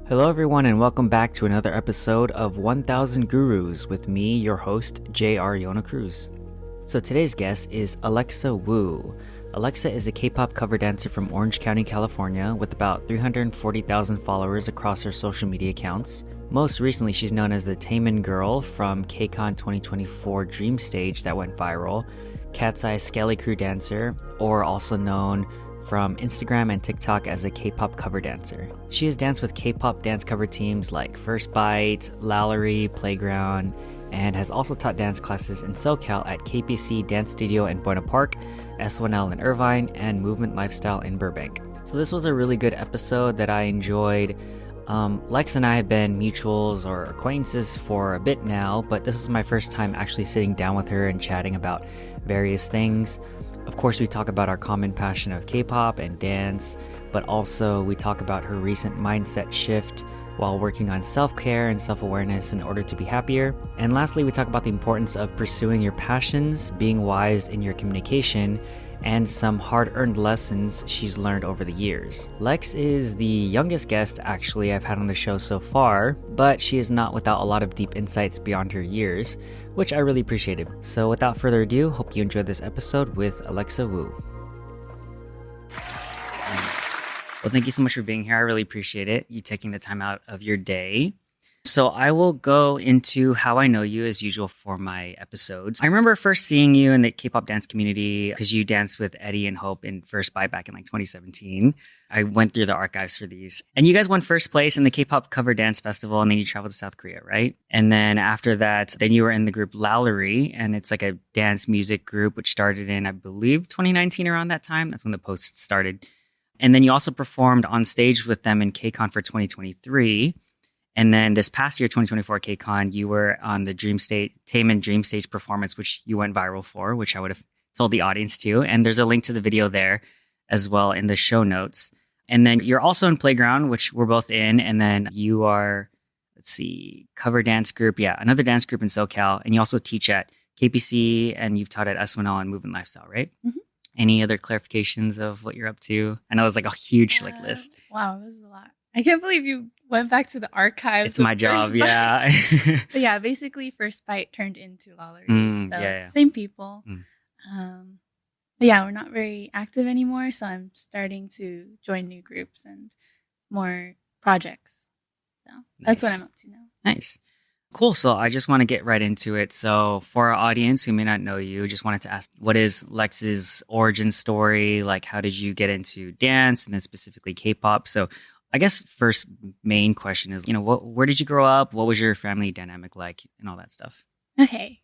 Hello, everyone, and welcome back to another episode of 1000 Gurus with me, your host, J.R. Yona Cruz. So today's guest is Alexa Wu. Alexa is a K-pop cover dancer from Orange County, California, with about 340,000 followers across her social media accounts. Most recently, she's known as the Taemin girl from KCON 2024 Dream Stage that went viral, Cat's Eye Skelly Crew dancer, or also known from Instagram and TikTok as a K-pop cover dancer. She has danced with K-pop dance cover teams like First Bite, Lallery, Playground, and has also taught dance classes in SoCal at KPC Dance Studio in Buena Park, S1L in Irvine, and Movement Lifestyle in Burbank. So this was a really good episode that I enjoyed. Lex and I have been mutuals or acquaintances for a bit now, but this is my first time actually sitting down with her and chatting about various things. Of course, we talk about our common passion of K-pop and dance, but also we talk about her recent mindset shift while working on self-care and self-awareness in order to be happier. And lastly, we talk about the importance of pursuing your passions, being wise in your communication, and some hard-earned lessons she's learned over the years. Lex is the youngest guest actually I've had on the show so far, but she is not without a lot of deep insights beyond her years, which I really appreciated. So without further ado, hope you enjoyed this episode with Alexa Wu. Thanks. Well, thank you so much for being here. I really appreciate it, you taking the time out of your day. So I will go into how I know you as usual for my episodes. I remember first seeing you in the K-pop dance community because you danced with Eddie and Hope in First Bite back in 2017. I went through the archives for these. And you guys won first place in the K-pop cover dance festival, and then you traveled to South Korea, right? And then after that, then you were in the group Lallery, and it's like a dance music group which started in, I believe, 2019 around that time. That's when the post started. And then you also performed on stage with them in KCON for 2023. And then this past year, 2024 KCON, you were on the Taemin Dream Stage performance, which you went viral for, which I would have told the audience to. And there's a link to the video there as well in the show notes. And then you're also in Playground, which we're both in. And then you are, cover dance group. Yeah, another dance group in SoCal. And you also teach at KPC and you've taught at S1L and Movement Lifestyle, right? Mm-hmm. Any other clarifications of what you're up to? I know it's like a huge list. Wow, this is a lot. I can't believe you went back to the archives. It's my job, yeah. But yeah, basically First Bite turned into Lallery. Yeah. Same people. But yeah, we're not very active anymore, so I'm starting to join new groups and more projects. So that's what I'm up to now. Nice. Cool. So I just want to get right into it. So for our audience who may not know you, just wanted to ask, what is Lex's origin story? Like, how did you get into dance and then specifically K-pop? So I guess first main question is, where did you grow up? What was your family dynamic like and all that stuff? Okay.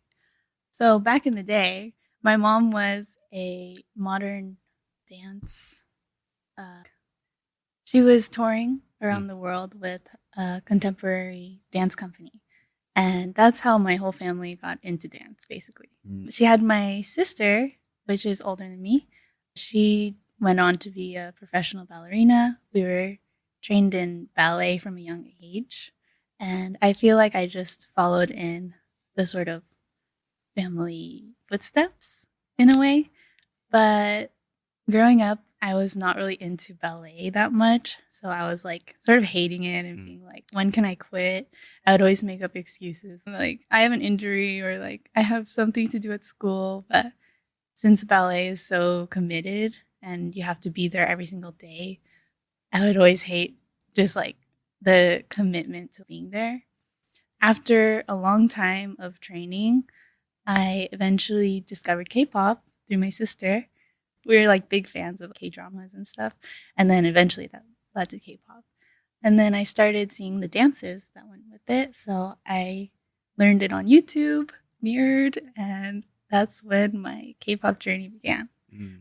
So back in the day, my mom was a modern dance. She was touring around the world with a contemporary dance company. And that's how my whole family got into dance, basically. She had my sister, which is older than me. She went on to be a professional ballerina. We were trained in ballet from a young age. And I feel like I just followed in the sort of family footsteps in a way. But growing up, I was not really into ballet that much. So I was like sort of hating it and being like, when can I quit? I would always make up excuses. Like, I have an injury or like I have something to do at school. But since ballet is so committed and you have to be there every single day, I would always hate just like the commitment to being there. After a long time of training, I eventually discovered K-pop through my sister. We were like big fans of K-dramas and stuff. And then eventually that led to K-pop. And then I started seeing the dances that went with it. So I learned it on YouTube, mirrored, and that's when my K-pop journey began.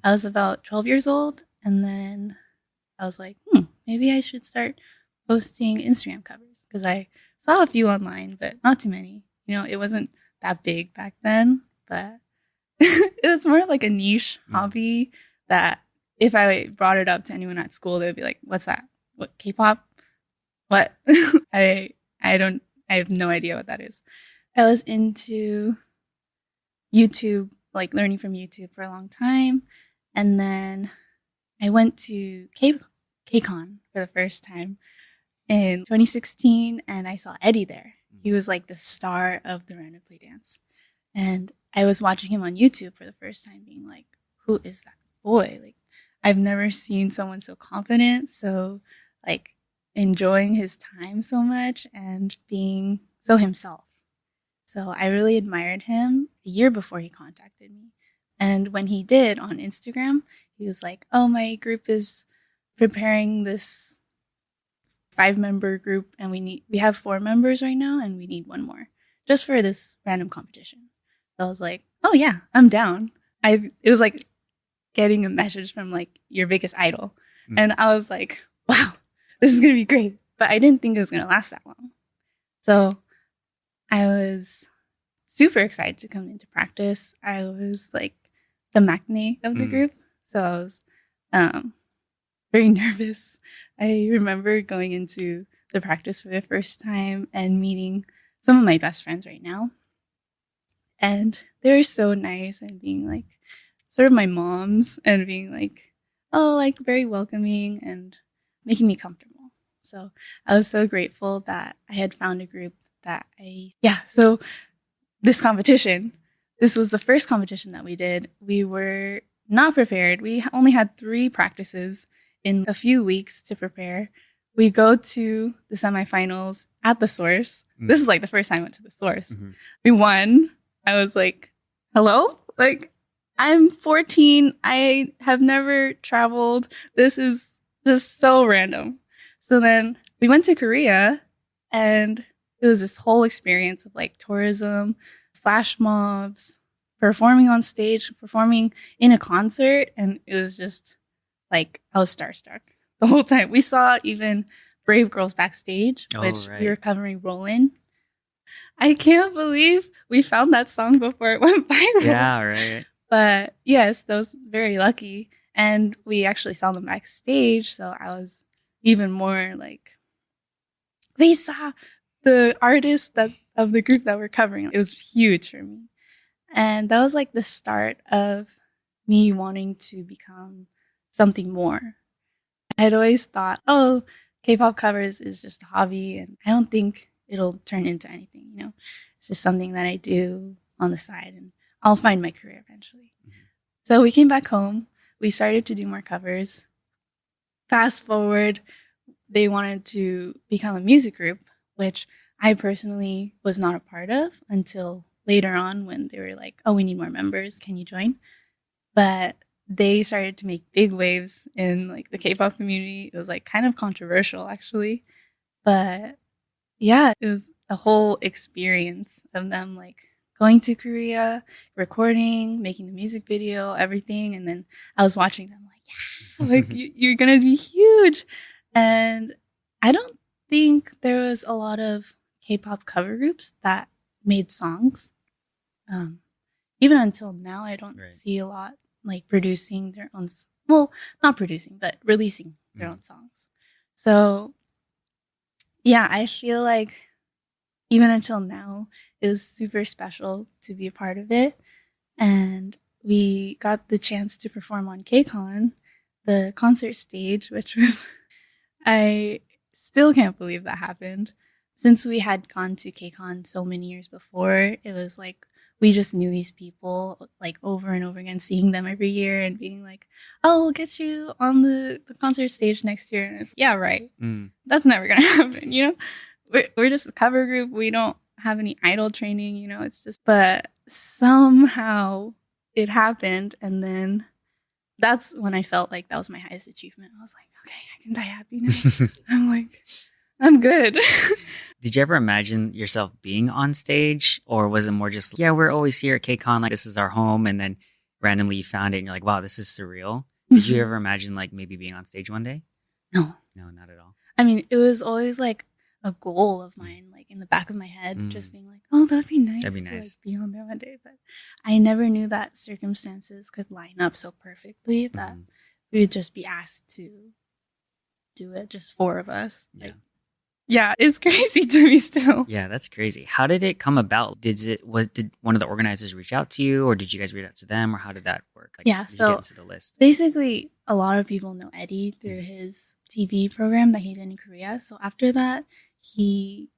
I was about 12 years old. And then I was like, maybe I should start posting Instagram covers because I saw a few online, but not too many. It wasn't that big back then, but it was more like a niche hobby that if I brought it up to anyone at school, they would be like, what's that? What, K-pop? What? I have no idea what that is. I was into YouTube, like learning from YouTube for a long time. And then I went to KCON for the first time in 2016, and I saw Eddie there. He was like the star of the random play dance. And I was watching him on YouTube for the first time, being like, who is that boy? Like, I've never seen someone so confident, so like enjoying his time so much and being so himself. So I really admired him a year before he contacted me. And when he did on Instagram, he was like, oh, my group is preparing this 5-member group, and we have 4 members right now, and we need 1 more just for this random competition. So I was like, oh yeah, I'm down. It was like getting a message from like your biggest idol. And I was like, wow, this is going to be great. But I didn't think it was going to last that long. So I was super excited to come into practice. I was like the maknae of the group. So I was very nervous. I remember going into the practice for the first time and meeting some of my best friends right now. And they were so nice and being like sort of my moms and being like, oh, like very welcoming and making me comfortable. So I was so grateful that I had found a group that so this competition, this was the first competition that we did. We were not prepared. We only had 3 practices in a few weeks to prepare. We go to the semifinals at the Source. This is like the first time I went to the Source. We won. I was like, hello? Like, I'm 14. I have never traveled. This is just so random. So then we went to Korea, and it was this whole experience of like tourism, flash mobs, performing on stage, performing in a concert. And it was just like, I was starstruck the whole time. We saw even Brave Girls backstage, which we were covering Rollin'. I can't believe we found that song before it went viral. Yeah, right. But yes, that was very lucky. And we actually saw them backstage. So I was even more like, we saw the artist of the group that we're covering. It was huge for me. And that was like the start of me wanting to become something more. I had always thought, oh, K-pop covers is just a hobby, and I don't think it'll turn into anything, you know? It's just something that I do on the side, and I'll find my career eventually. So we came back home. We started to do more covers. Fast forward, they wanted to become a music group, which I personally was not a part of until later on when they were like, oh, we need more members. Can you join? But they started to make big waves in like the K-pop community. It was like kind of controversial actually. But yeah, it was a whole experience of them like going to Korea, recording, making the music video, everything. And then I was watching them like, yeah, like you're going to be huge. And I don't think there was a lot of K-pop cover groups that made songs. Even until now, I don't see a lot like producing their own, well, not producing, but releasing their own songs. So yeah, I feel like even until now, it was super special to be a part of it. And we got the chance to perform on KCON, the concert stage, which was, I still can't believe that happened. Since we had gone to KCON so many years before, it was like we just knew these people like over and over again, seeing them every year and being like, oh, we'll get you on the concert stage next year. And it's, yeah, right. That's never going to happen, you know? We're just a cover group. We don't have any idol training, you know? It's just, but somehow it happened. And then that's when I felt like that was my highest achievement. I was like, okay, I can die happy now. I'm like, I'm good. Did you ever imagine yourself being on stage, or was it more just, yeah, we're always here at KCON, like this is our home, and then randomly you found it and you're like, wow, this is surreal? Did you ever imagine like maybe being on stage one day? No, not at all. I mean, it was always like a goal of mine, like in the back of my head, just being like, oh, that'd be nice. That'd be to nice. like, be on there one day. But I never knew that circumstances could line up so perfectly that we would just be asked to do it, just 4 of us. Yeah. Like, Yeah, it's crazy to me still. Yeah, that's crazy. How did it come about? Did one of the organizers reach out to you, or did you guys reach out to them, or how did that work? Like, Yeah, how did you get so into the list? basically, a lot of people know Eddie through his TV program that he did in Korea. So after that, he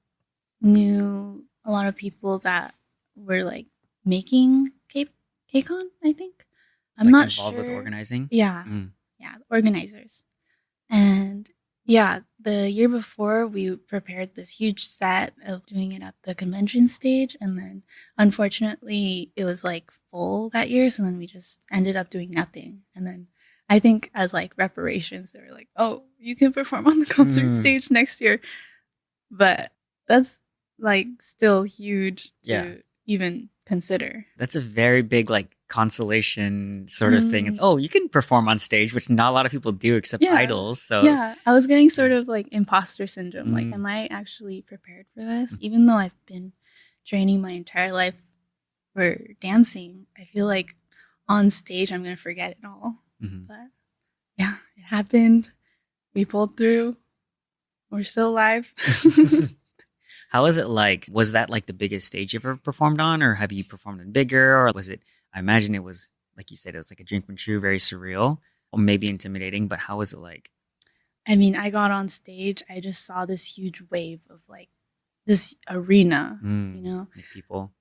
knew a lot of people that were like making KCON, I think. I'm Like not involved with sure. organizing? Yeah, yeah, organizers. And yeah, the year before, we prepared this huge set of doing it at the convention stage. And then unfortunately, it was like full that year. So then we just ended up doing nothing. And then I think as like reparations, they were like, oh, you can perform on the concert stage next year. But that's like still huge to even consider. That's a very big like consolation sort of thing. It's you can perform on stage, which not a lot of people do except idols. So yeah, I was getting sort of like imposter syndrome. Like, am I actually prepared for this? Even though I've been training my entire life for dancing, I feel like on stage I'm gonna forget it all. But yeah, it happened. We pulled through. We're still alive. How was it like? Was that like the biggest stage you ever performed on, or have you performed in bigger, or was it? I imagine it was, like you said, it was like a dream come true, very surreal, or maybe intimidating. But how was it like? I mean, I got on stage. I just saw this huge wave of like this arena, you know, like people.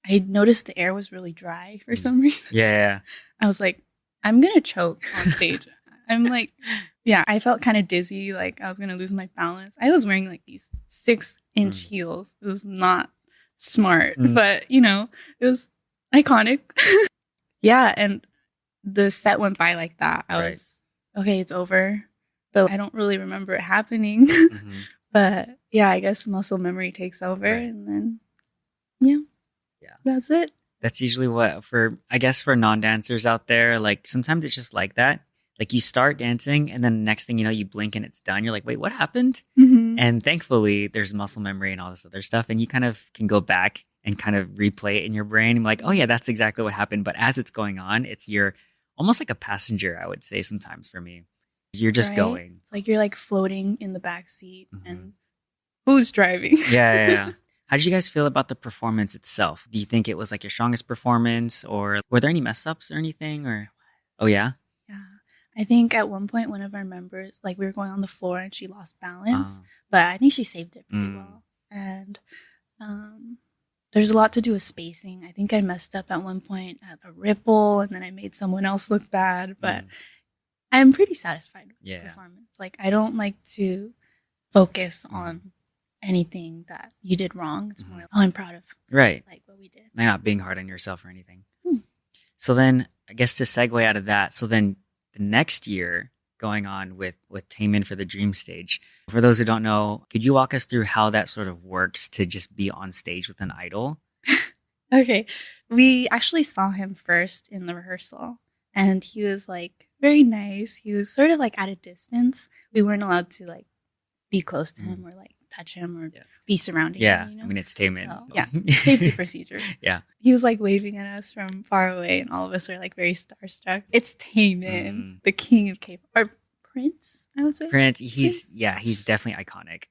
I noticed the air was really dry for some reason. Yeah. I was like, I'm gonna choke on stage. I'm like, yeah, I felt kind of dizzy, like I was gonna lose my balance. I was wearing like these 6-inch heels. It was not smart, but you know, it was iconic. Yeah, and the set went by like that. I was okay, it's over, but I don't really remember it happening. But yeah, I guess muscle memory takes over, and then yeah, that's it. That's usually what I guess for non-dancers out there, like sometimes it's just like that. Like you start dancing and then the next thing you know, you blink and it's done. You're like, wait, what happened? And thankfully there's muscle memory and all this other stuff. And you kind of can go back and kind of replay it in your brain. And like, oh yeah, that's exactly what happened. But as it's going on, you're almost like a passenger, I would say sometimes for me. You're just going. It's like you're like floating in the back seat and who's driving? Yeah. How did you guys feel about the performance itself? Do you think it was like your strongest performance, or were there any mess ups or anything? Or yeah. I think at one point, one of our members, like we were going on the floor and she lost balance, but I think she saved it pretty well. And there's a lot to do with spacing. I think I messed up at one point at a ripple and then I made someone else look bad, but I'm pretty satisfied with the performance. Like I don't like to focus on anything that you did wrong. It's more like, oh, I'm proud of like what we did. Like not being hard on yourself or anything. So then I guess to segue out of that, so then the next year going on with Taemin for the Dream Stage. For those who don't know, could you walk us through how that sort of works to just be on stage with an idol? Okay. We actually saw him first in the rehearsal and he was like very nice. He was sort of like at a distance. We weren't allowed to like be close to him or like touch him or be surrounding him. You know? I mean, it's Taemin. So, safety procedure. He was like waving at us from far away and all of us were like very starstruck. It's Taemin, the king of K-pop. Or Prince, I would say. Prince, he's definitely iconic,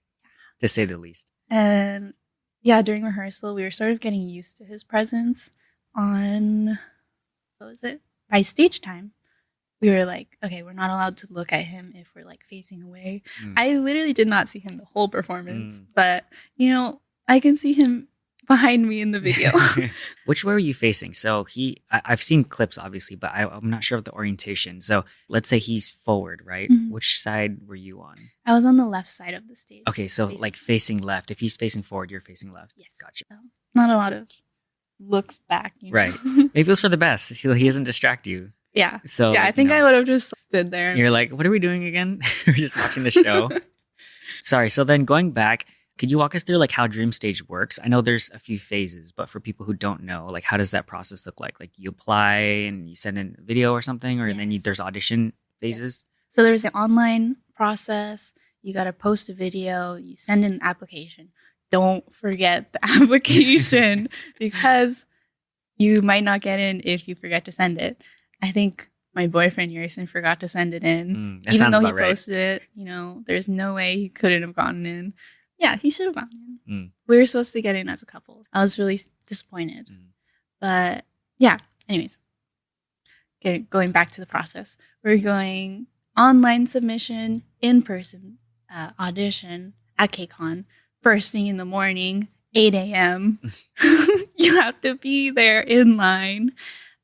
to say the least. And yeah, during rehearsal, we were sort of getting used to his presence on, by stage time. We were like, okay, we're not allowed to look at him if we're like facing away. I literally did not see him the whole performance, but you know, I can see him behind me in the video. Which way were you facing? So I've seen clips obviously, but I'm not sure of the orientation. So let's say he's forward, right? Which side were you on? I was on the left side of the stage. Okay, so like facing left. If he's facing forward, you're facing left. Yes. Gotcha. So, not a lot of looks back. You know? Right. Maybe it was for the best. He doesn't distract you. Yeah. So yeah, I think I would have just stood there. You're like, what are we doing again? We're just watching the show. Sorry. So then going back, could you walk us through like how Dream Stage works? I know there's a few phases, but for people who don't know, like how does that process look like? Like you apply and you send in a video or something, or then there's audition phases? Yes. So there's an online process. You got to post a video. You send in the application. Don't forget the application because you might not get in if you forget to send it. I think my boyfriend Yerson forgot to send it in. Even though he posted it, you know, there's no way he couldn't have gotten in. Yeah, he should have gone in. Mm. We were supposed to get in as a couple. I was really disappointed. But yeah, anyways, going back to the process. We're going online submission, in-person audition at KCON, first thing in the morning, 8 a.m. You have to be there in line.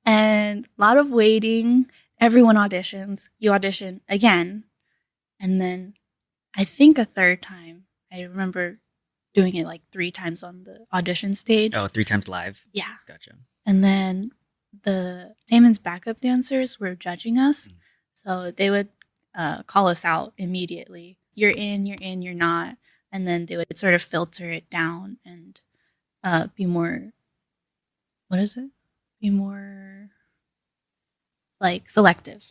And a lot of waiting. Everyone auditions. You audition again. And then I think a third time. I remember doing it like 3 times on the audition stage. Oh, 3 times live? Yeah. Gotcha. And then the Taemin's backup dancers were judging us. So they would call us out immediately. You're in, you're not. And then they would sort of filter it down and be more, what is it? Be more like selective.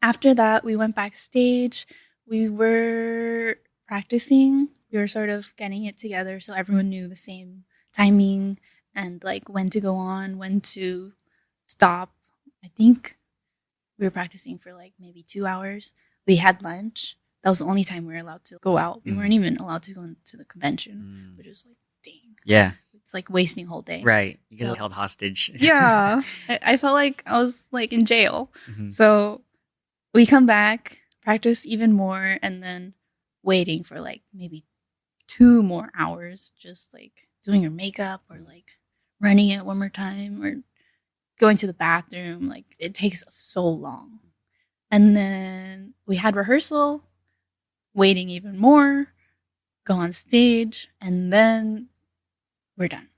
After that, we went backstage. We were practicing. We were sort of getting it together so everyone knew the same timing and like when to go on, when to stop. I think we were practicing for like maybe 2 hours. We had lunch. That was the only time we were allowed to go out. We weren't even allowed to go into the convention, which was like, dang. Yeah. It's like wasting whole day. Right. You get held hostage. Yeah. I felt like I was like in jail. So we come back, practice even more, and then waiting for like maybe 2 more hours, just like doing your makeup or like running it one more time or going to the bathroom. Like it takes so long. And then we had rehearsal, waiting even more, go on stage, and then we're done.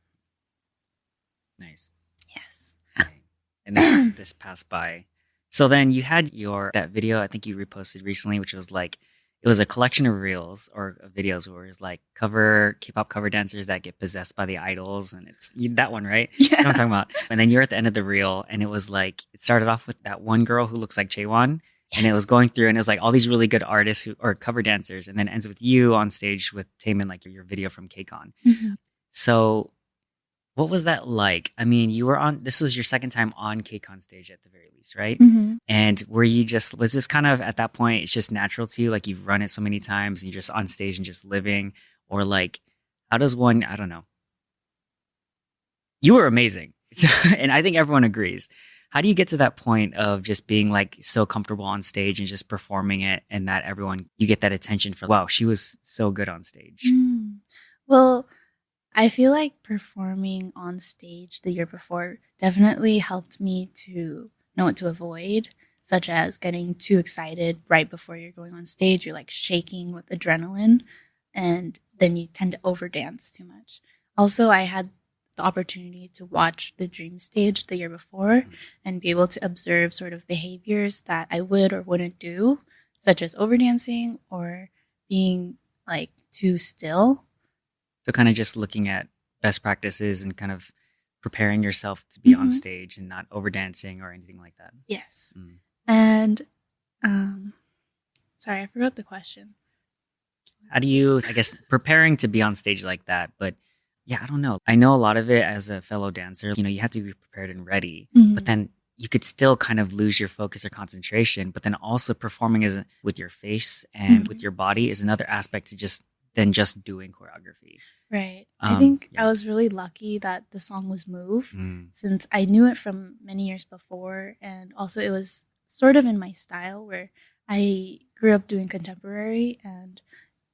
Nice. Yes. Okay. And then this passed by. So then you had that video, I think you reposted recently, which was like, it was a collection of reels or videos where it's like K-pop cover dancers that get possessed by the idols. And it's that one, right? Yeah. You know what I'm talking about? And then you're at the end of the reel and it was like, it started off with that one girl who looks like Chaewon. Yes. And it was going through and it was like all these really good artists or cover dancers. And then ends with you on stage with Taemin, like your video from KCON. So what was that like? I mean, this was your second time on KCON stage at the very least, right? And was this kind of at that point, it's just natural to you? Like you've run it so many times and you're just on stage and just living? Or like, how does one, I don't know. You were amazing. And I think everyone agrees. How do you get to that point of just being like so comfortable on stage and just performing it and that you get that attention for, wow, she was so good on stage? Well, I feel like performing on stage the year before definitely helped me to know what to avoid, such as getting too excited right before you're going on stage. You're like shaking with adrenaline, and then you tend to overdance too much. Also, I had the opportunity to watch the Dream stage the year before and be able to observe sort of behaviors that I would or wouldn't do, such as overdancing or being like too still. So kind of just looking at best practices and kind of preparing yourself to be on stage and not overdancing or anything like that. Yes. And sorry, I forgot the question. How do you, I guess, preparing to be on stage like that? But yeah, I don't know. I know a lot of it as a fellow dancer, you have to be prepared and ready, but then you could still kind of lose your focus or concentration. But then also performing with your face and with your body is another aspect to just doing choreography. Right. I think I was really lucky that the song was Move since I knew it from many years before. And also it was sort of in my style where I grew up doing contemporary and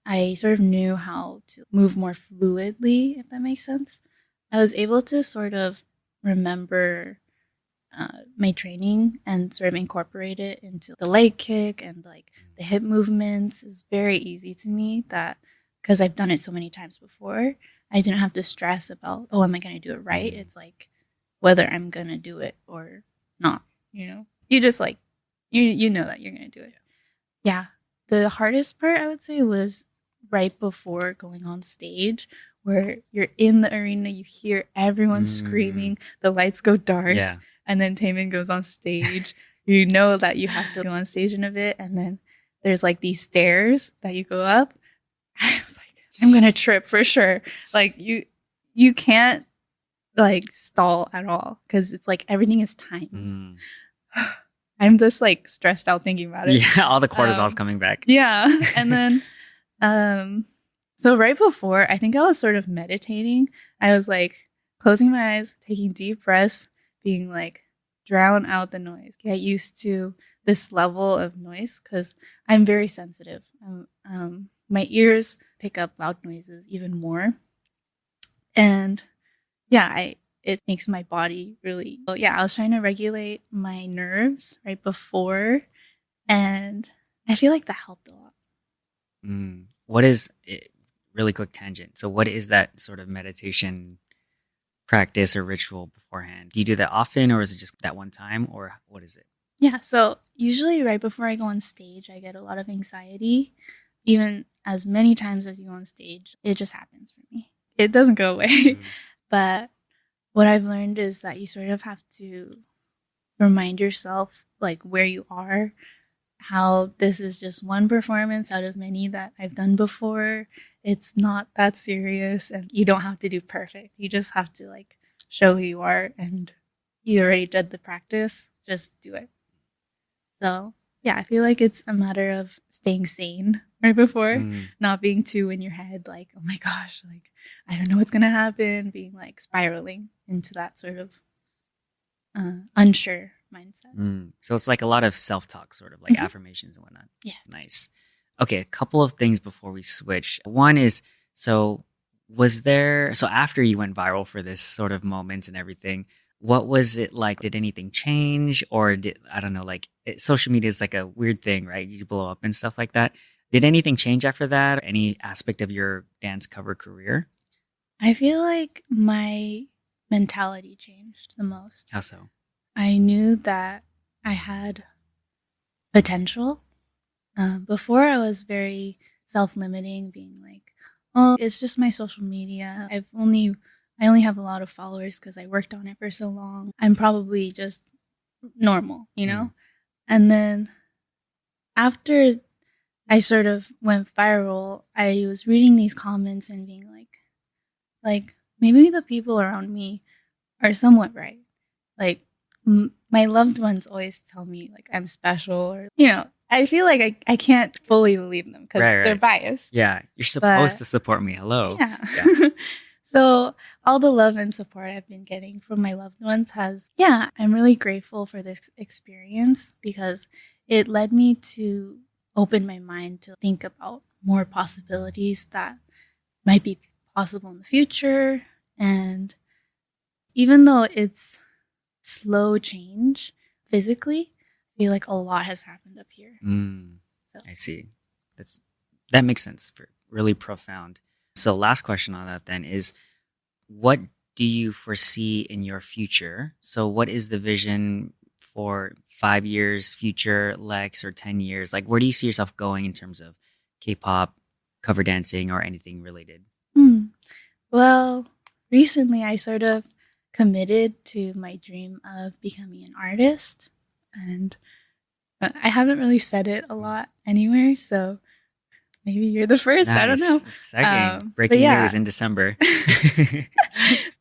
I sort of knew how to move more fluidly, if that makes sense. I was able to sort of remember my training and sort of incorporate it into the leg kick and like the hip movements is very easy to me because I've done it so many times before, I didn't have to stress about, am I going to do it right? It's like whether I'm going to do it or not, You just like, you know that you're going to do it. Yeah. The hardest part, I would say, was right before going on stage where you're in the arena, you hear everyone screaming, the lights go dark, and then Taemin goes on stage. You know that you have to go on stage in a bit, and then there's like these stairs that you go up. I was like, I'm gonna trip for sure. Like you can't like stall at all because it's like everything is timed. I'm just like stressed out thinking about it. Yeah, all the cortisol's coming back. Yeah, and then So right before, I think I was sort of meditating. I was like closing my eyes, taking deep breaths, being like, drown out the noise. Get used to this level of noise because I'm very sensitive. My ears pick up loud noises even more. And yeah, it makes my body really, so yeah, I was trying to regulate my nerves right before, and I feel like that helped a lot. What is it, really quick tangent? So, what is that sort of meditation practice or ritual beforehand? Do you do that often, or is it just that one time, or what is it? Yeah, so usually right before I go on stage, I get a lot of anxiety. Even as many times as you go on stage, it just happens for me. It doesn't go away. But what I've learned is that you sort of have to remind yourself like where you are, how this is just one performance out of many that I've done before. It's not that serious and you don't have to do perfect. You just have to like show who you are, and you already did the practice. Just do it. So yeah, I feel like it's a matter of staying sane right before, not being too in your head, like, oh my gosh, like, I don't know what's going to happen, being like spiraling into that sort of unsure mindset. So it's like a lot of self-talk, sort of like affirmations and whatnot. Yeah. Nice. Okay, a couple of things before we switch. One is, so after you went viral for this sort of moment and everything, what was it like? Did anything change, or I don't know, like social media is like a weird thing, right? You blow up and stuff like that. Did anything change after that? Or any aspect of your dance cover career? I feel like my mentality changed the most. How so? I knew that I had potential. Before, I was very self-limiting, being like, "Oh, it's just my social media. I only have a lot of followers because I worked on it for so long. I'm probably just normal, you know." And then after I sort of went viral, I was reading these comments and being like maybe the people around me are somewhat right. Like my loved ones always tell me like I'm special, or I feel like I can't fully believe them because they're biased. Yeah, you're supposed to support me. Hello. Yeah. So all the love and support I've been getting from my loved ones I'm really grateful for this experience because it led me to open my mind to think about more possibilities that might be possible in the future. And even though it's slow change physically, I feel like a lot has happened up here. So I see. That makes sense. Really profound. So last question on that then is, what do you foresee in your future? So what is the vision for 5 years future, Lex, or 10 years? Like, where do you see yourself going in terms of K-pop, cover dancing, or anything related? Well, recently I sort of committed to my dream of becoming an artist, and I haven't really said it a lot anywhere, so maybe you're the first. Nice. I don't know. That's exciting. Breaking news in December.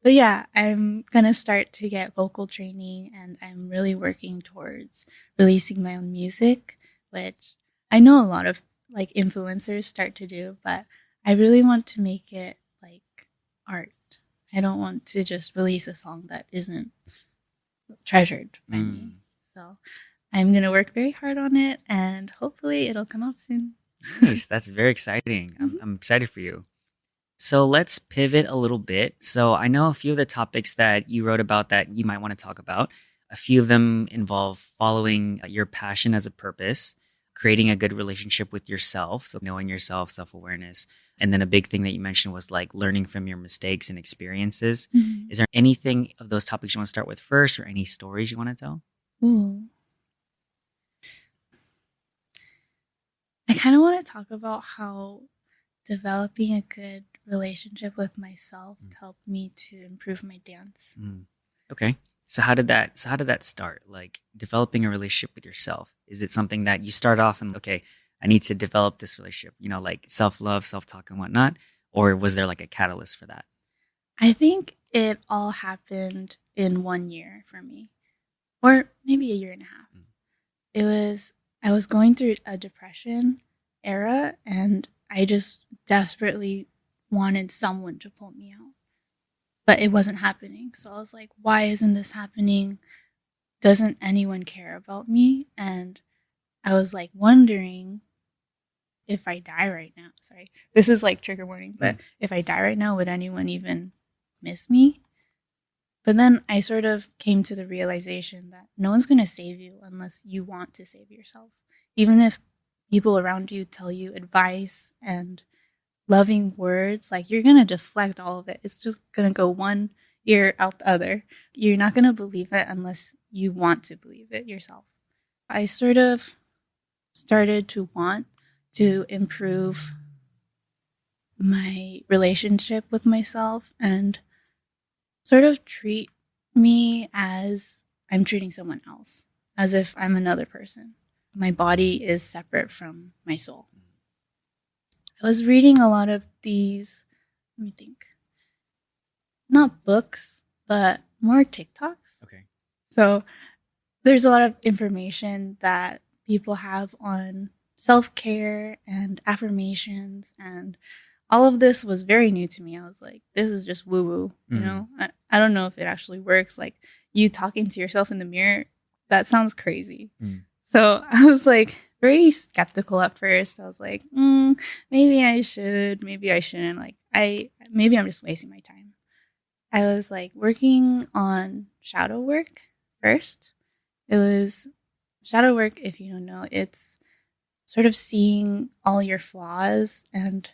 But yeah, I'm gonna start to get vocal training, and I'm really working towards releasing my own music, which I know a lot of like influencers start to do, but I really want to make it like art. I don't want to just release a song that isn't treasured by me. So I'm gonna work very hard on it, and hopefully it'll come out soon. Nice. That's very exciting. I'm excited for you. So let's pivot a little bit. So I know a few of the topics that you wrote about that you might want to talk about. A few of them involve following your passion as a purpose, creating a good relationship with yourself, so knowing yourself, self-awareness. And then a big thing that you mentioned was like learning from your mistakes and experiences. Is there anything of those topics you want to start with first, or any stories you want to tell? Ooh. I kind of want to talk about how developing a good relationship with myself helped me to improve my dance. Okay. So how did that start? Like developing a relationship with yourself. Is it something that you start off and okay, I need to develop this relationship, like self-love, self-talk and whatnot? Or was there like a catalyst for that? I think it all happened in 1 year for me, or maybe a year and a half. I was going through a depression era, and I just desperately wanted someone to pull me out. But it wasn't happening. So I was like, why isn't this happening? Doesn't anyone care about me? And I was like wondering if I die right now. Sorry, this is like trigger warning, but if I die right now, would anyone even miss me? But then I sort of came to the realization that no one's going to save you unless you want to save yourself. Even if people around you tell you advice and loving words, like you're going to deflect all of it. It's just going to go one ear out the other. You're not going to believe it unless you want to believe it yourself. I sort of started to want to improve my relationship with myself and sort of treat me as I'm treating someone else, as if I'm another person. My body is separate from my soul. I was reading a lot of these, let me think, not books, but more TikToks. Okay. So there's a lot of information that people have on self-care and affirmations, and all of this was very new to me. I was like, this is just woo-woo, you know? I don't know if it actually works. Like, you talking to yourself in the mirror, that sounds crazy. So I was like very skeptical at first. I was like, maybe I should, maybe I shouldn't. Like, maybe I'm just wasting my time. I was like working on shadow work first. It was shadow work, if you don't know, it's sort of seeing all your flaws and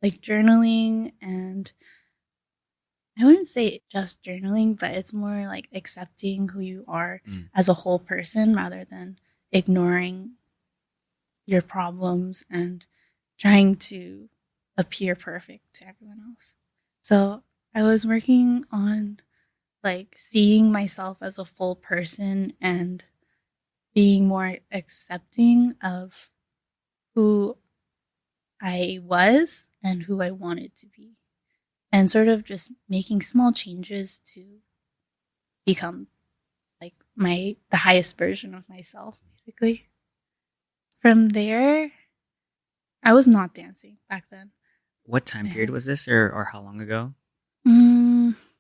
like journaling. And I wouldn't say just journaling, but it's more like accepting who you are as a whole person rather than ignoring your problems and trying to appear perfect to everyone else. So I was working on like seeing myself as a full person and being more accepting of who I was and who I wanted to be, and sort of just making small changes to become like the highest version of myself, basically. From there, I was not dancing back then. What time period was this, or how long ago?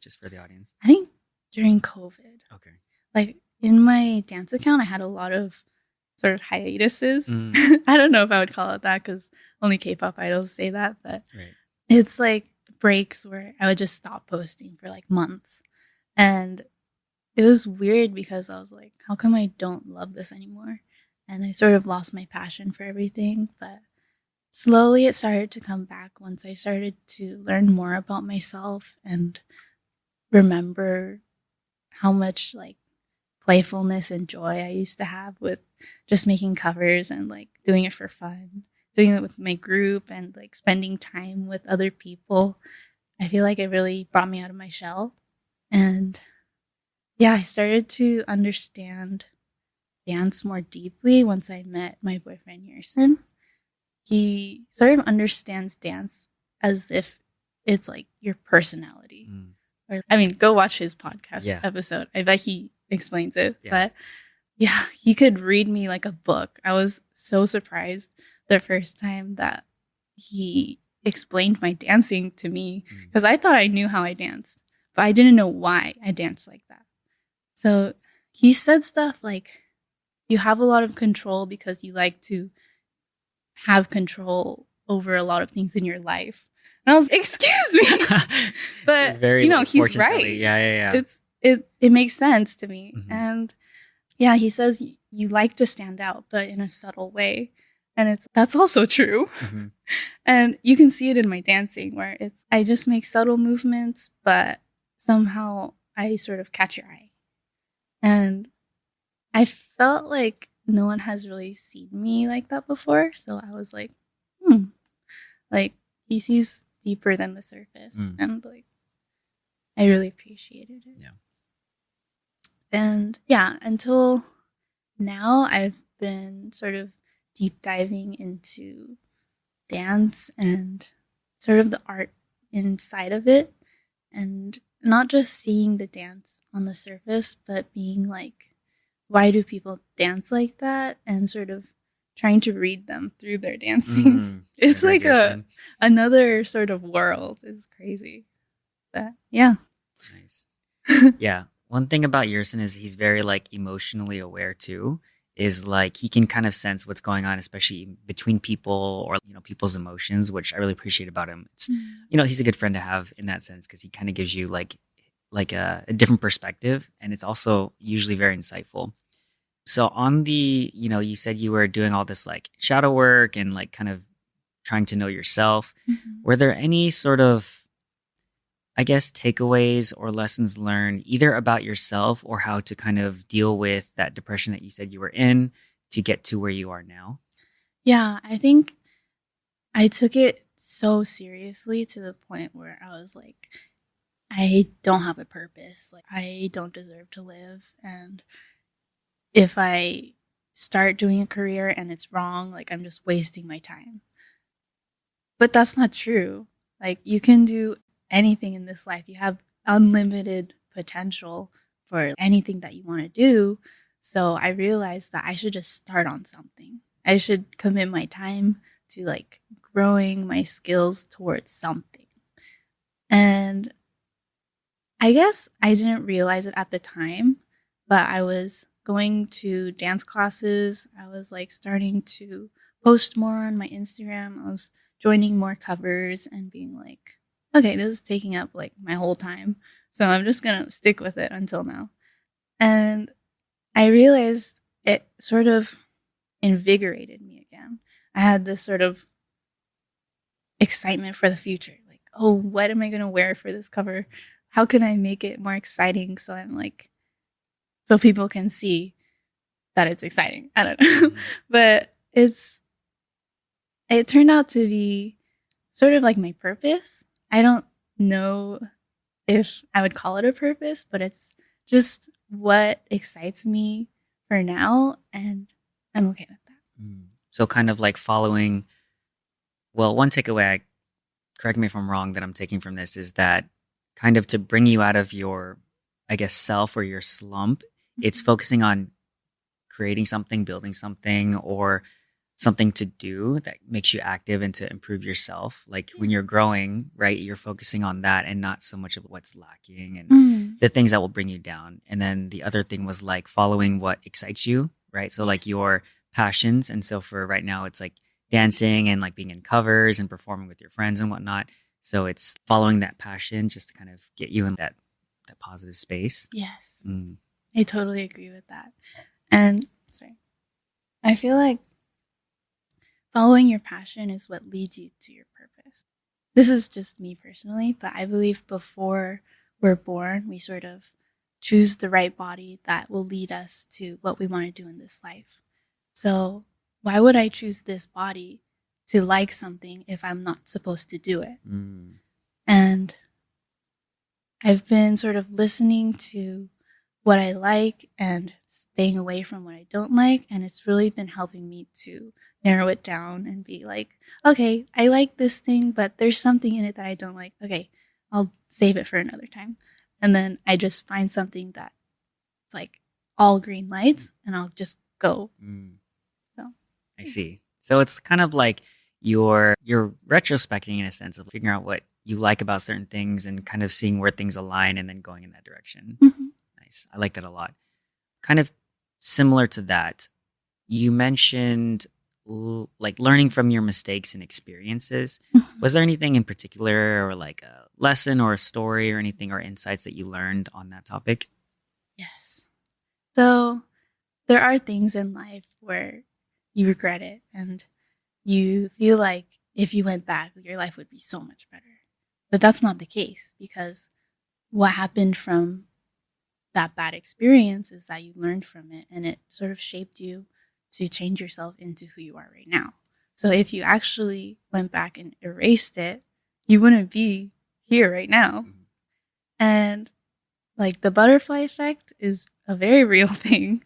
Just for the audience. I think during COVID. Okay. Like in my dance account, I had a lot of sort of hiatuses. I don't know if I would call it that because only K-pop idols say that, but it's like breaks where I would just stop posting for like months. And it was weird because I was like, how come I don't love this anymore? And I sort of lost my passion for everything. But slowly it started to come back once I started to learn more about myself and remember how much like playfulness and joy I used to have with just making covers and like doing it for fun, doing it with my group and like spending time with other people. I feel like it really brought me out of my shell. And yeah, I started to understand dance more deeply once I met my boyfriend, Yerson. He sort of understands dance as if it's like your personality. Or, I mean, go watch his podcast episode. I bet he explains it. But yeah, he could read me like a book. I was so surprised the first time that he explained my dancing to me because I thought I knew how I danced, but I didn't know why I danced like that. So he said stuff like, you have a lot of control because you like to have control over a lot of things in your life. And I was like, excuse me. But, very, you know, he's right. Yeah. It makes sense to me. And yeah, he says you like to stand out, but in a subtle way. And that's also true. And you can see it in my dancing where I just make subtle movements, but somehow I sort of catch your eye. And I felt like no one has really seen me like that before. So I was like, like he sees deeper than the surface. And like, I really appreciated it. Yeah. And yeah, until now, I've been sort of deep diving into dance and sort of the art inside of it. And not just seeing the dance on the surface, but being like, why do people dance like that? And sort of trying to read them through their dancing. It's like another sort of world. It's crazy. But yeah. Nice. Yeah. One thing about Yerson is he's very like emotionally aware too. Is like he can kind of sense what's going on, especially between people or people's emotions, which I really appreciate about him. It's he's a good friend to have in that sense because he kind of gives you like a different perspective, and it's also usually very insightful. So on the you said you were doing all this like shadow work and like kind of trying to know yourself. Were there any sort of, I guess, takeaways or lessons learned either about yourself or how to kind of deal with that depression that you said you were in to get to where you are now? Yeah, I think I took it so seriously to the point where I was like, I don't have a purpose. Like, I don't deserve to live. And if I start doing a career and it's wrong, like, I'm just wasting my time. But that's not true. Like, you can do anything in this life. You have unlimited potential for anything that you want to do. So I realized that I should just start on something. I should commit my time to like growing my skills towards something. And I guess I didn't realize it at the time, but I was going to dance classes. I was like starting to post more on my Instagram. I was joining more covers and being like, okay, this is taking up like my whole time. So I'm just going to stick with it until now. And I realized it sort of invigorated me again. I had this sort of excitement for the future. Like, oh, what am I going to wear for this cover? How can I make it more exciting so I'm like, so people can see that it's exciting? I don't know. But it turned out to be sort of like my purpose. I don't know if I would call it a purpose, but it's just what excites me for now, and I'm okay with that. So kind of like following, well, one takeaway, correct me if I'm wrong, that I'm taking from this is that kind of to bring you out of your, I guess, self or your slump, it's focusing on creating something, building something, or something to do that makes you active and to improve yourself. Like when you're growing, right, you're focusing on that and not so much of what's lacking and the things that will bring you down. And then the other thing was like following what excites you, right? So like your passions. And so for right now, it's like dancing and like being in covers and performing with your friends and whatnot. So it's following that passion just to kind of get you in that positive space. Yes. I totally agree with that. And I feel like following your passion is what leads you to your purpose. This is just me personally, but I believe before we're born, we sort of choose the right body that will lead us to what we want to do in this life. So why would I choose this body to like something if I'm not supposed to do it? And I've been sort of listening to what I like and staying away from what I don't like. And it's really been helping me to narrow it down and be like, okay, I like this thing, but there's something in it that I don't like. Okay, I'll save it for another time. And then I just find something that it's like all green lights and I'll just go. So I see. So it's kind of like you're retrospecting in a sense of figuring out what you like about certain things and kind of seeing where things align and then going in that direction. Nice. I like that a lot. Kind of similar to that, you mentioned like learning from your mistakes and experiences. Was there anything in particular or like a lesson or a story or anything or insights that you learned on that topic? Yes. So there are things in life where you regret it and you feel like if you went back, your life would be so much better. But that's not the case because what happened from that bad experience is that you learned from it and it sort of shaped you to change yourself into who you are right now. So if you actually went back and erased it, you wouldn't be here right now. And like the butterfly effect is a very real thing.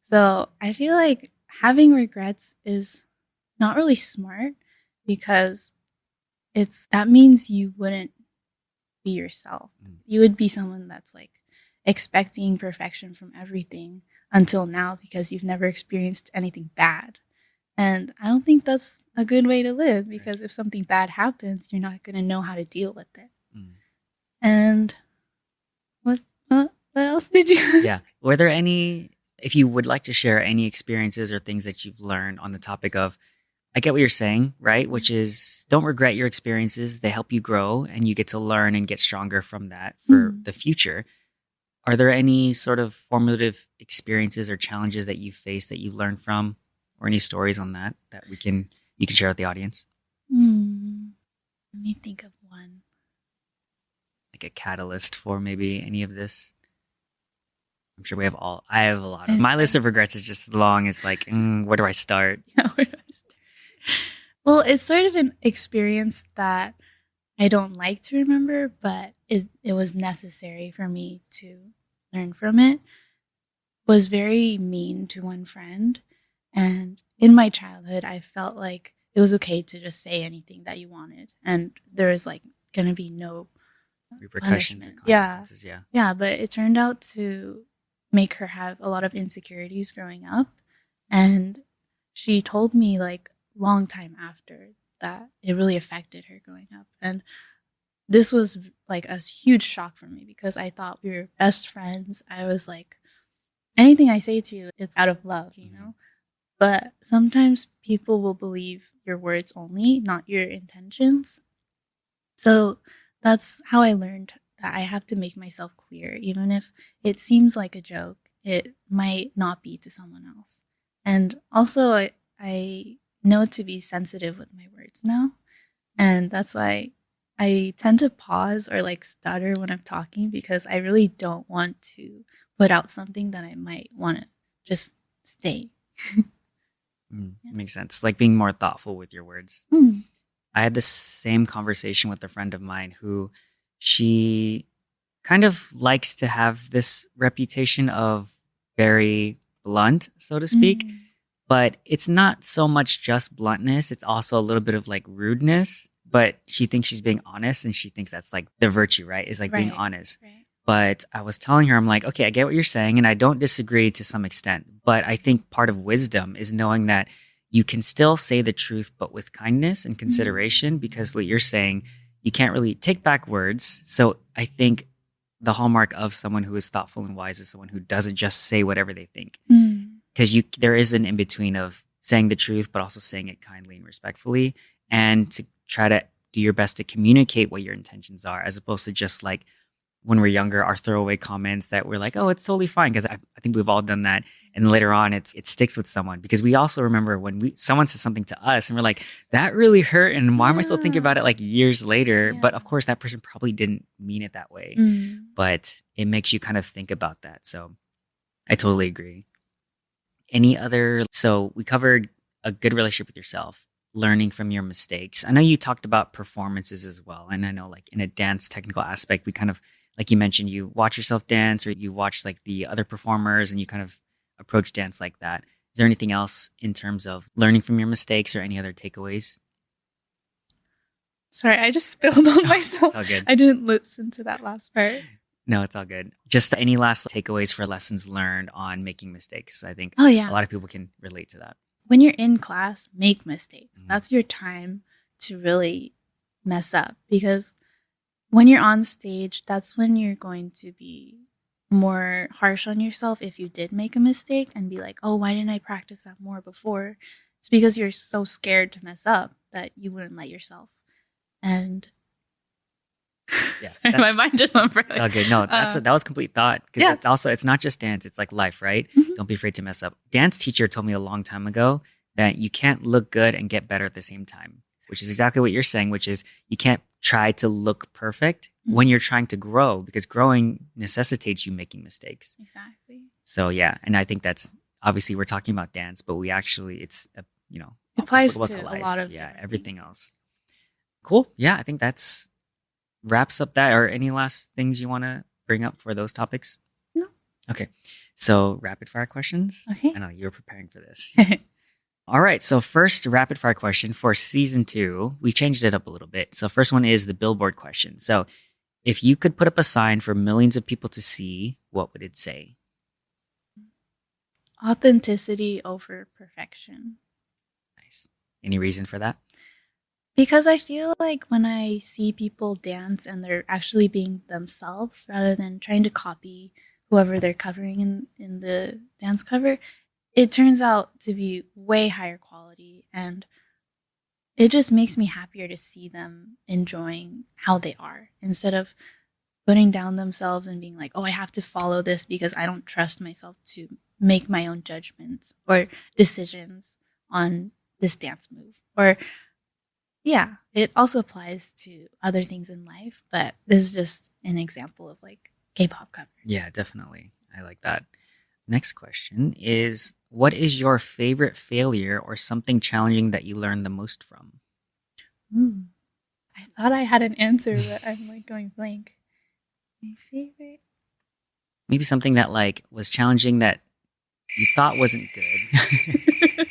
So I feel like having regrets is not really smart because that means you wouldn't be yourself. You would be someone that's like expecting perfection from everything until now because you've never experienced anything bad. And I don't think that's a good way to live, because if something bad happens, you're not going to know how to deal with it. And what else did you? Yeah. Were there any, if you would like to share any experiences or things that you've learned on the topic of, I get what you're saying, right? Which is, don't regret your experiences. They help you grow and you get to learn and get stronger from that for the future. Are there any sort of formative experiences or challenges that you faced that you've learned from, or any stories on that you can share with the audience? Let me think of one. Like a catalyst for maybe any of this? I'm sure I have a lot of, my list of regrets is just as long as like, where do I start? Yeah, where do I start? Well, it's sort of an experience that I don't like to remember, but it was necessary for me to learn from it. Was very mean to one friend. And in my childhood, I felt like it was okay to just say anything that you wanted. And there was like going to be no repercussions punishment. and consequences. Yeah, but it turned out to make her have a lot of insecurities growing up. And she told me like long time after that it really affected her growing up. And this was like a huge shock for me, because I thought we were best friends. I was like, anything I say to you, it's out of love, you know? But sometimes people will believe your words only, not your intentions. So that's how I learned that I have to make myself clear. Even if it seems like a joke, it might not be to someone else. And also, I know to be sensitive with my words now. And that's why I tend to pause or like stutter when I'm talking, because I really don't want to put out something that I might want to just stay. Makes sense. Like being more thoughtful with your words. I had this same conversation with a friend of mine who she kind of likes to have this reputation of very blunt, so to speak. But it's not so much just bluntness. It's also a little bit of like rudeness. But she thinks she's being honest, and she thinks that's like the virtue, right? Is like being honest. But I was telling her, I'm like, okay, I get what you're saying, and I don't disagree to some extent. But I think part of wisdom is knowing that you can still say the truth, but with kindness and consideration, because what you're saying, you can't really take back words. So I think the hallmark of someone who is thoughtful and wise is someone who doesn't just say whatever they think. Because there is an in-between of saying the truth, but also saying it kindly and respectfully, and to try to do your best to communicate what your intentions are, as opposed to just like when we're younger, our throwaway comments that we're like, oh, it's totally fine. Because I think we've all done that. And later on, it sticks with someone, because we also remember when someone says something to us and we're like, that really hurt. And why am I still thinking about it like years later? But of course, that person probably didn't mean it that way. But it makes you kind of think about that. So I totally agree. So we covered a good relationship with yourself, learning from your mistakes. I know you talked about performances as well. And I know like in a dance technical aspect, we kind of, like you mentioned, you watch yourself dance, or you watch like the other performers, and you kind of approach dance like that. Is there anything else in terms of learning from your mistakes or any other takeaways? Sorry, I just spilled on myself. It's all good. I didn't listen to that last part. No, it's all good. Just any last takeaways for lessons learned on making mistakes? I think a lot of people can relate to that. When you're in class, make mistakes. That's your time to really mess up, because when you're on stage, that's when you're going to be more harsh on yourself if you did make a mistake and be like, oh, why didn't I practice that more before? It's because you're so scared to mess up that you wouldn't let yourself. And sorry, my mind just went further. It's all good. No, that was complete thought. Because it's not just dance. It's like life, right? Don't be afraid to mess up. Dance teacher told me a long time ago that you can't look good and get better at the same time, which is exactly what you're saying, which is you can't try to look perfect when you're trying to grow, because growing necessitates you making mistakes. Exactly. So yeah, and I think that's, obviously we're talking about dance, but we actually, it applies to a lot of everything things. else. Cool. Yeah, I think that's wraps up that. Or any last things you want to bring up for those topics? No. Okay. So rapid fire questions. Okay. I know you were preparing for this. All right. So first rapid fire question for season 2, we changed it up a little bit. So first one is the billboard question. So if you could put up a sign for millions of people to see, what would it say? Authenticity over perfection. Any reason for that? Because I feel like when I see people dance and they're actually being themselves rather than trying to copy whoever they're covering in the dance cover, it turns out to be way higher quality. And it just makes me happier to see them enjoying how they are instead of putting down themselves and being like, oh, I have to follow this because I don't trust myself to make my own judgments or decisions on this dance move. Or, yeah, it also applies to other things in life, but this is just an example of like K-pop covers. Yeah, definitely. I like that. Next question is, what is your favorite failure or something challenging that you learned the most from? Ooh. I thought I had an answer, but I'm like going blank. My favorite. Maybe something that like was challenging that you thought wasn't good.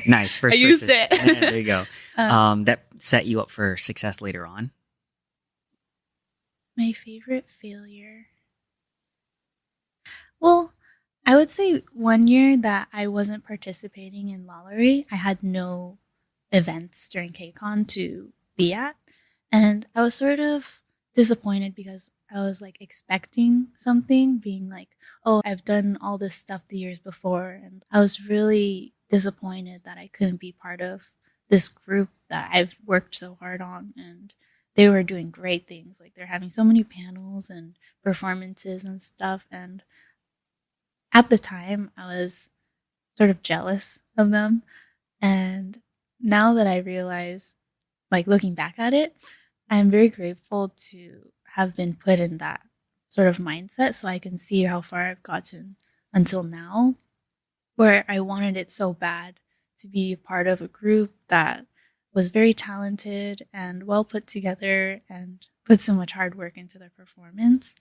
Nice. First I used person. it. Yeah, there you go. That set you up for success later on. My favorite failure. Well, I would say one year that I wasn't participating in Lalaurie, I had no events during KCON to be at. And I was sort of disappointed because I was like expecting something, being like, oh, I've done all this stuff the years before. And I was really disappointed that I couldn't be part of this group that I've worked so hard on. And they were doing great things. Like they're having so many panels and performances and stuff. And at the time, I was sort of jealous of them. And now that I realize, like looking back at it, I'm very grateful to have been put in that sort of mindset so I can see how far I've gotten until now, where I wanted it so bad to be part of a group that was very talented and well put together and put so much hard work into their performance.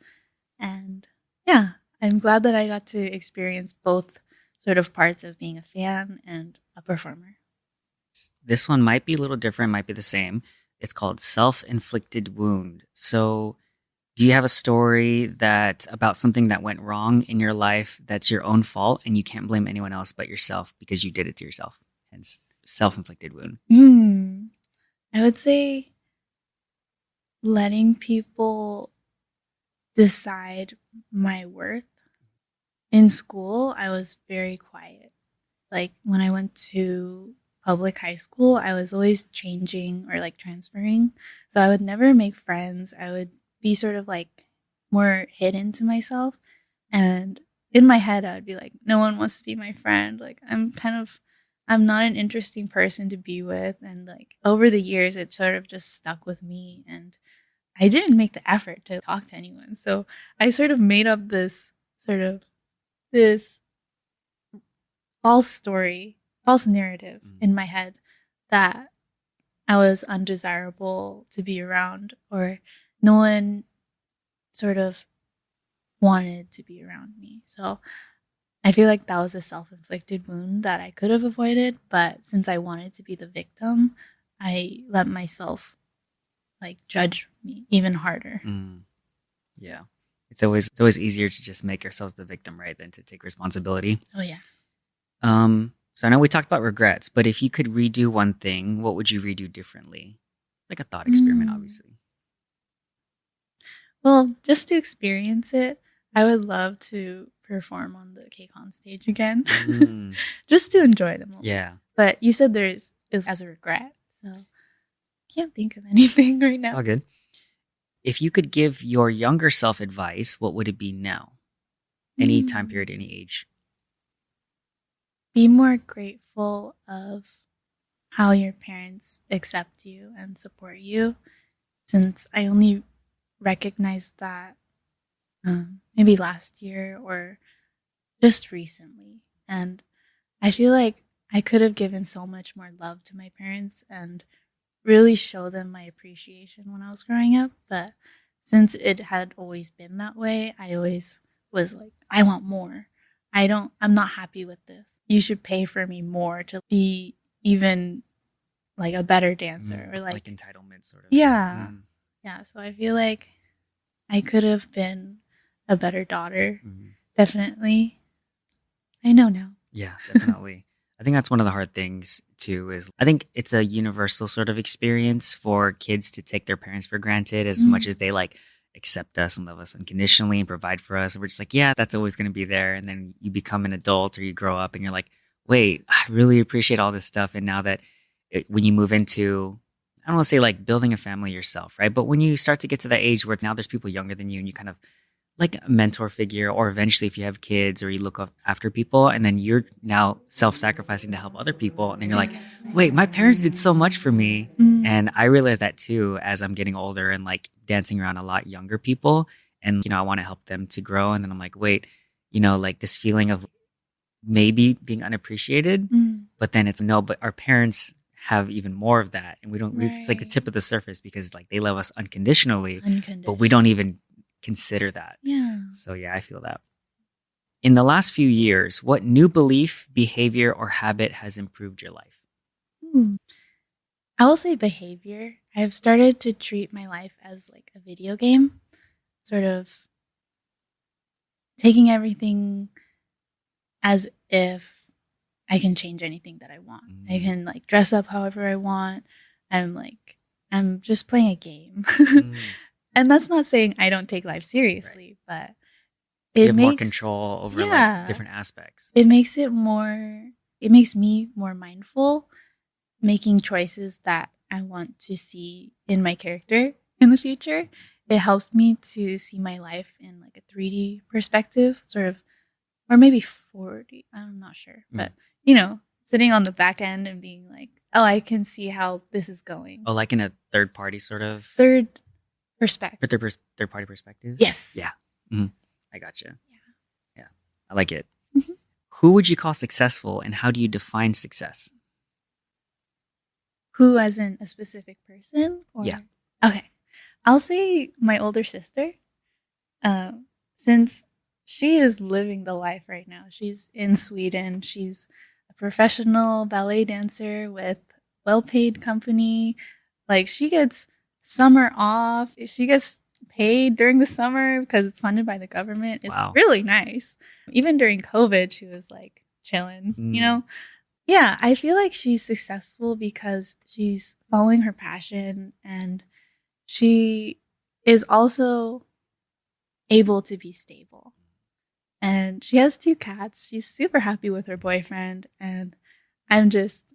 And yeah, I'm glad that I got to experience both sort of parts of being a fan and a performer. This one might be a little different, might be the same. It's called Self-Inflicted Wound. So, do you have a story that about something that went wrong in your life that's your own fault and you can't blame anyone else but yourself because you did it to yourself? Hence, self-inflicted wound. I would say letting people decide my worth. In school, I was very quiet. Like when I went to public high school, I was always changing or like transferring. So I would never make friends. I would be sort of like more hidden to myself. And in my head, I would be like, no one wants to be my friend. Like I'm not an interesting person to be with. And like over the years, it sort of just stuck with me. And I didn't make the effort to talk to anyone. So I sort of made up this false story, false narrative in my head that I was undesirable to be around or no one sort of wanted to be around me. So I feel like that was a self-inflicted wound that I could have avoided, but since I wanted to be the victim, I let myself like judge me even harder. Yeah. It's always easier to just make ourselves the victim, right, than to take responsibility. Oh yeah. So I know we talked about regrets, but if you could redo one thing, what would you redo differently? Like a thought experiment, obviously. Well, just to experience it, I would love to perform on the KCON stage again, just to enjoy the moment. Yeah. But you said is as a regret, so can't think of anything right now. It's all good. If you could give your younger self advice, what would it be now? Any time period, any age. Be more grateful of how your parents accept you and support you, since I only recognized that maybe last year or just recently. And I feel like I could have given so much more love to my parents and really show them my appreciation when I was growing up. But since it had always been that way, I always was like, I want more. I'm not happy with this. You should pay for me more to be even like a better dancer or like entitlement sort of. Yeah. Yeah. So I feel like I could have been a better daughter. Definitely. I know now. Yeah, definitely. I think that's one of the hard things too is I think it's a universal sort of experience for kids to take their parents for granted as much as they like accept us and love us unconditionally and provide for us. And we're just like, yeah, that's always going to be there. And then you become an adult or you grow up and you're like, wait, I really appreciate all this stuff. And now that when you move into, I don't want to say like building a family yourself, right? But when you start to get to that age where now there's people younger than you and you kind of like a mentor figure, or eventually if you have kids or you look up after people and then you're now self-sacrificing to help other people. And then you're like, wait, my parents did so much for me. And I realize that too, as I'm getting older and like dancing around a lot younger people. And, I want to help them to grow. And then I'm like, wait, like this feeling of maybe being unappreciated, but then it's no, but our parents have even more of that. And we don't, it's like the tip of the surface because like they love us unconditionally. But we don't even consider that. Yeah. So yeah, I feel that. In the last few years, what new belief, behavior, or habit has improved your life? I will say behavior. I've started to treat my life as like a video game, sort of taking everything as if I can change anything that I want. I can like dress up however I want. I'm just playing a game. And that's not saying I don't take life seriously, but you have more control over like different aspects. It makes me more mindful, making choices that I want to see in my character in the future. It helps me to see my life in like a 3D perspective, sort of, or maybe 4D. I'm not sure, but sitting on the back end and being like, oh, I can see how this is going. Oh, like in a third party sort of third perspective. Third party perspective? Yes. Yeah. I gotcha. Yeah. I like it. Who would you call successful and how do you define success? Who as in a specific person? Or? Yeah. Okay. I'll say my older sister. Since she is living the life right now. She's in Sweden. She's a professional ballet dancer with well-paid company. Like she gets summer off. She gets paid during the summer because it's funded by the government. It's really nice. Even during COVID, she was like chilling, Yeah, I feel like she's successful because she's following her passion and she is also able to be stable. And she has 2 cats. She's super happy with her boyfriend. And I'm just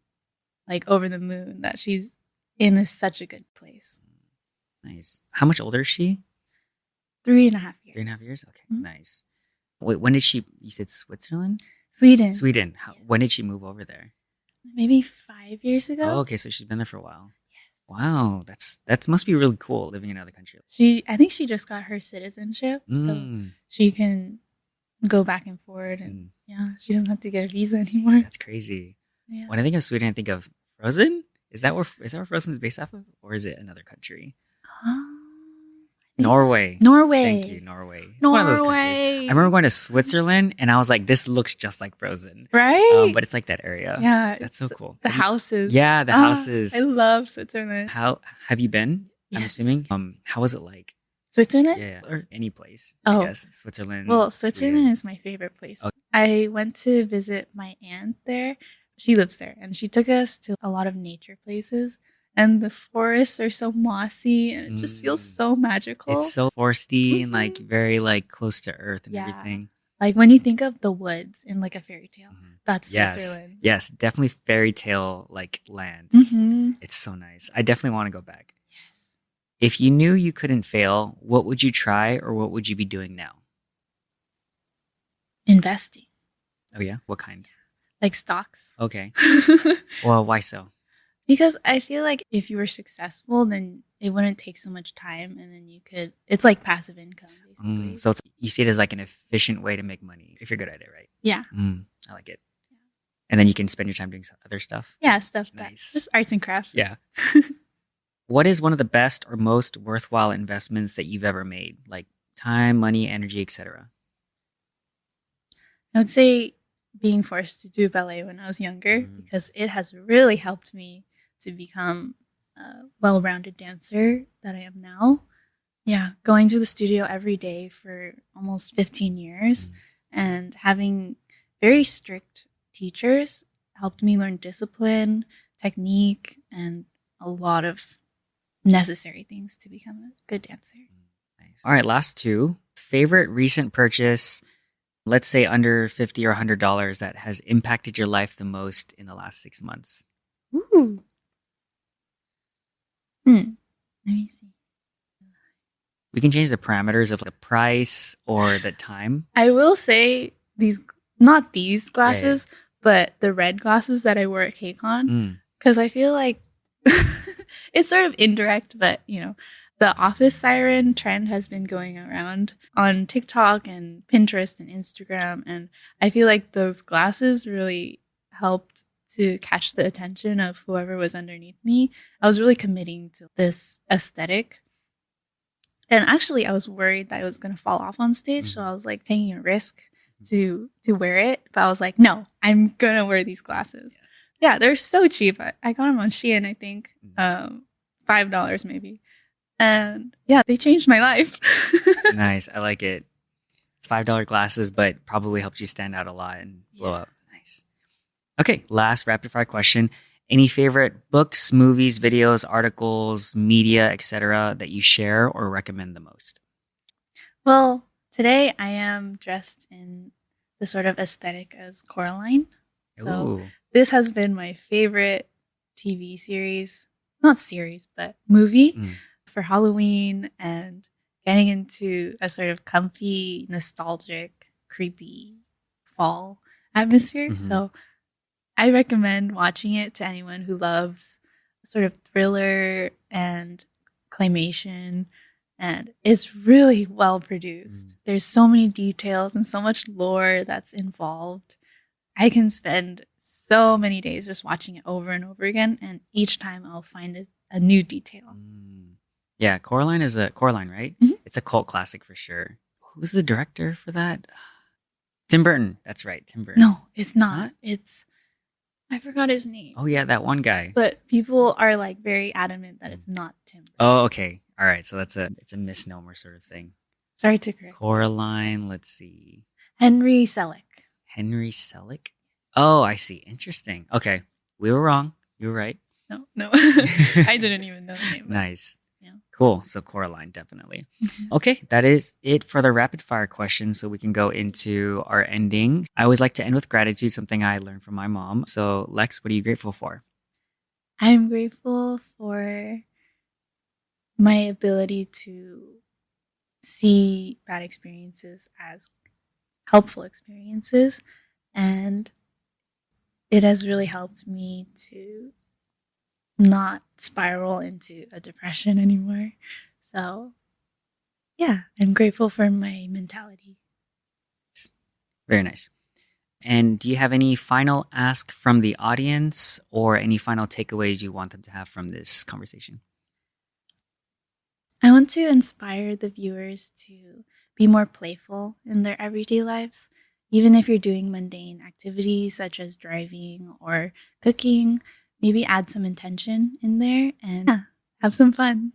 like over the moon that she's in such a good place. Nice. How much older is she? 3.5 years. 3.5 years? Okay, nice. Wait, when did you said Switzerland? Sweden. When did she move over there? Maybe 5 years ago. Oh, okay, so she's been there for a while. Yes. Wow, that must be really cool living in another country. I think she just got her citizenship, so she can go back and forth, and she doesn't have to get a visa anymore. That's crazy. Yeah. When I think of Sweden, I think of Frozen. Is that where Frozen is based off of, or is it another country? Norway. Thank you, Norway. It's one of those countries. I remember going to Switzerland and I was like, this looks just like Frozen. Right? But it's like that area. Yeah. That's so cool. The houses. Yeah, the houses. I love Switzerland. How have you been? Yes. I'm assuming. How was it like? Switzerland? Yeah. Or any place. Oh. I guess. Switzerland. Well, Switzerland is my favorite place. Okay. I went to visit my aunt there. She lives there and she took us to a lot of nature places. And the forests are so mossy and it just feels so magical. It's so foresty and like very like close to earth and everything. Like when you think of the woods in like a fairy tale, that's Switzerland. Yes, definitely fairy tale like land. It's so nice. I definitely want to go back. Yes. If you knew you couldn't fail, what would you try or what would you be doing now? Investing. Oh yeah? What kind? Like stocks. Okay. Well, why so? Because I feel like if you were successful, then it wouldn't take so much time and then it's like passive income, basically. So you see it as like an efficient way to make money if you're good at it, right? Yeah. I like it. Yeah. And then you can spend your time doing other stuff? Yeah, stuff nice. Just arts and crafts. Yeah. What is one of the best or most worthwhile investments that you've ever made? Like time, money, energy, etc. I would say being forced to do ballet when I was younger because it has really helped me to become a well-rounded dancer that I am now. Yeah, going to the studio every day for almost 15 years and having very strict teachers helped me learn discipline, technique, and a lot of necessary things to become a good dancer. Nice. All right, last two. Favorite recent purchase, let's say under $50 or $100, that has impacted your life the most in the last 6 months. Ooh. Let me see. We can change the parameters of the price or the time. I will say not these glasses, but the red glasses that I wore at KCON, because I feel like it's sort of indirect, but the office siren trend has been going around on TikTok and Pinterest and Instagram, and I feel like those glasses really helped to catch the attention of whoever was underneath me. I was really committing to this aesthetic. And actually, I was worried that I was going to fall off on stage. So I was like taking a risk to wear it. But I was like, no, I'm going to wear these glasses. Yeah, they're so cheap. I got them on Shein, I think. $5 maybe. And yeah, they changed my life. Nice. I like it. It's $5 glasses, but probably helped you stand out a lot and blow up. Nice. Okay, last rapid fire question. Any favorite books, movies, videos, articles, media, etc. that you share or recommend the most? Well, today I am dressed in the sort of aesthetic as Coraline. So this has been my favorite TV series, not series, but movie for Halloween, and getting into a sort of comfy, nostalgic, creepy fall atmosphere. So I recommend watching it to anyone who loves sort of thriller and claymation, and it's really well produced. There's so many details and so much lore that's involved. I can spend so many days just watching it over and over again, and each time I'll find a new detail. Yeah, Coraline, right? It's a cult classic for sure. Who's the director for that? Tim Burton. That's right, Tim Burton. No, it's not. I forgot his name. Oh yeah, that one guy. But people are like very adamant that it's not Tim Burton. Oh, okay. All right. So it's a misnomer sort of thing. Sorry to correct. Coraline, let's see. Henry Selick. Henry Selick? Oh, I see. Interesting. Okay. We were wrong. You were right. No. I didn't even know the name. Nice. Yeah. Cool. So Coraline, definitely. Okay. That is it for the rapid fire questions. So we can go into our ending. I always like to end with gratitude, something I learned from my mom. So Lex, what are you grateful for? I'm grateful for my ability to see bad experiences as helpful experiences, and it has really helped me to not spiral into a depression anymore. So yeah, I'm grateful for my mentality. Very nice. And do you have any final ask from the audience or any final takeaways you want them to have from this conversation? I want to inspire the viewers to be more playful in their everyday lives. Even if you're doing mundane activities such as driving or cooking, maybe add some intention in there and have some fun.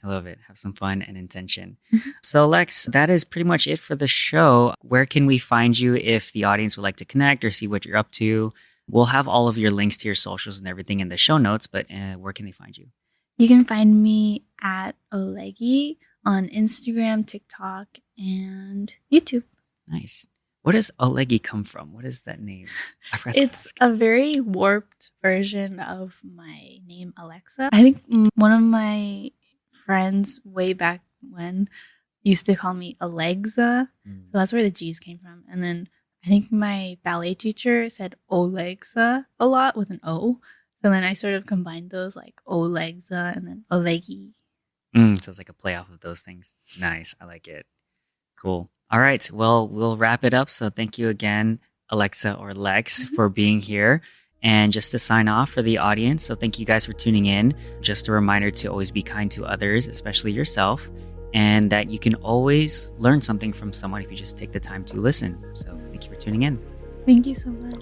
I love it. Have some fun and intention. So Lex, that is pretty much it for the show. Where can we find you if the audience would like to connect or see what you're up to? We'll have all of your links to your socials and everything in the show notes, but where can they find you? You can find me at Olegi on Instagram, TikTok, and YouTube. Nice. Where does Olegi come from? What is that name? It's a very warped version of my name, Alexa. I think one of my friends way back when used to call me Alexa. So that's where the G's came from. And then I think my ballet teacher said Olegsa a lot with an O. So then I sort of combined those, like Olegsa and then Olegi. So it's like a play off of those things. Nice. I like it. Cool. All right. Well, we'll wrap it up. So thank you again, Alexa or Lex, for being here. And just to sign off for the audience, so thank you guys for tuning in. Just a reminder to always be kind to others, especially yourself, and that you can always learn something from someone if you just take the time to listen. So thank you for tuning in. Thank you so much.